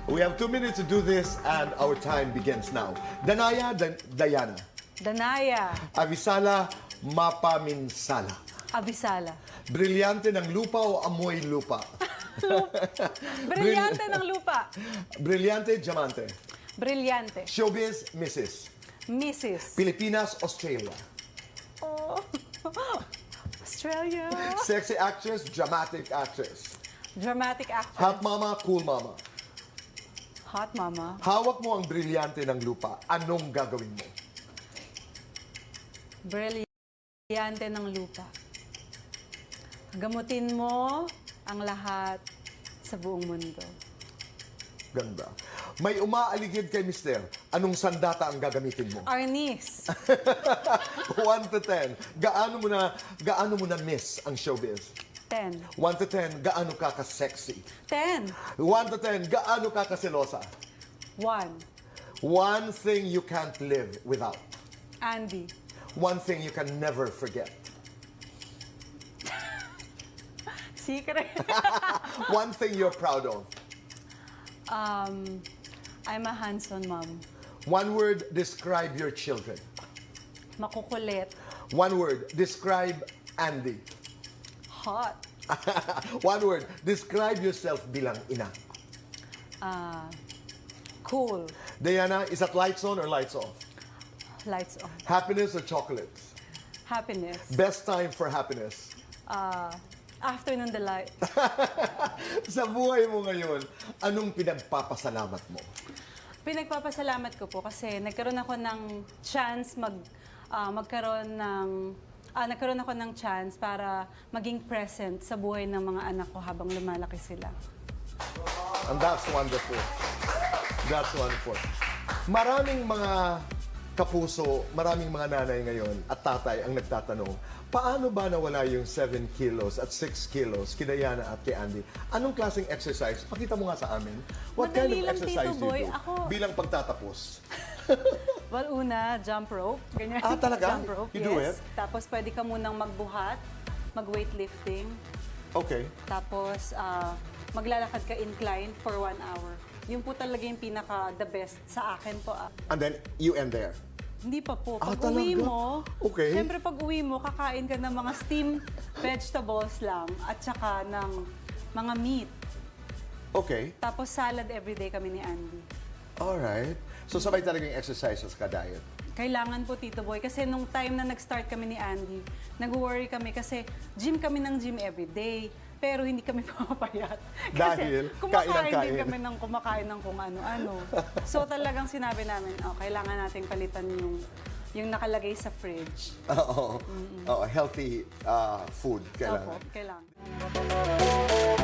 We have 2 minutes to do this and our time begins now. Danaya, Diana. Danaya, Avisala, Mapaminsala. Abisala. Brilyante ng lupa o amoy lupa? Brilyante ng lupa. Brilyante, diamante. Brilyante. Showbiz, Mrs. Mrs. Pilipinas, Australia. Oh. Australia. Sexy actress, dramatic actress. Dramatic actress. Hot mama, cool mama. Hot mama. Hawak mo ang brilyante ng lupa. Anong gagawin mo? Brilyante ng lupa. Gamutin mo ang lahat sa buong mundo. Ganda. May umaaligid kay Mister. Anong sandata ang gagamitin mo? Arnis. 1 to 10. Gaano mo na miss ang showbiz? 10. 1 to 10, gaano ka ka-sexy? 10. 1 to 10, gaano ka ka-selosa? 1. One thing you can't live without. Andy. One thing you can never forget. Secret. One thing you're proud of. I'm a handsome mom. One word, describe your children. Makukulit. One word, describe Andy. Hot. One word, describe yourself bilang ina. Cool. Diana, is that lights on or lights off? Lights on. Happiness or chocolates? Happiness. Best time for happiness? Afternoon delight. Sa buhay mo ngayon, anong pinagpapasalamat mo? Pinagpapasalamat ko po kasi nagkaroon ako ng chance nagkaroon ako ng chance para maging present sa buhay ng mga anak ko habang lumalaki sila. And that's wonderful. That's wonderful. Maraming mga kapuso, maraming mga nanay ngayon at tatay ang nagtatanong, paano ba nawala yung 7 kilos at 6 kilos kina Diana at kay Andy? Anong klaseng exercise? Pakita mo nga sa amin. What kind Madali of lang, exercise Tito do Boy. you do? Ako- Bilang pagtatapos. Well, una, jump rope. Ganyan. Ah, talaga? Jump rope, You yes. do it? Tapos pwede ka munang magbuhat, mag-weightlifting. Okay. Tapos maglalakad ka incline for 1 hour. Yun po talaga yung pinaka-the best sa akin po. And then you end there. Hindi pa po. Ah, Pag uwi talaga? mo, Okay. siyempre pag uwi mo, kakain ka ng mga steamed vegetables lang at saka ng mga meat. Okay. Tapos salad everyday kami ni Andy. Alright. So sabay talaga yung exercises ka diet. Kailangan po, Tito Boy. Kasi nung time na nag-start kami ni Andy, nag-worry kami kasi gym kami ng gym everyday. Pero hindi kami pumapayat. Dahil Kasi kumakain kain ng kain. din kami ng kumakain ng kung ano-ano. So talagang sinabi namin, kailangan nating palitan yung nakalagay sa fridge. Oo. Oo, healthy food Opo, kailangan. kailangan.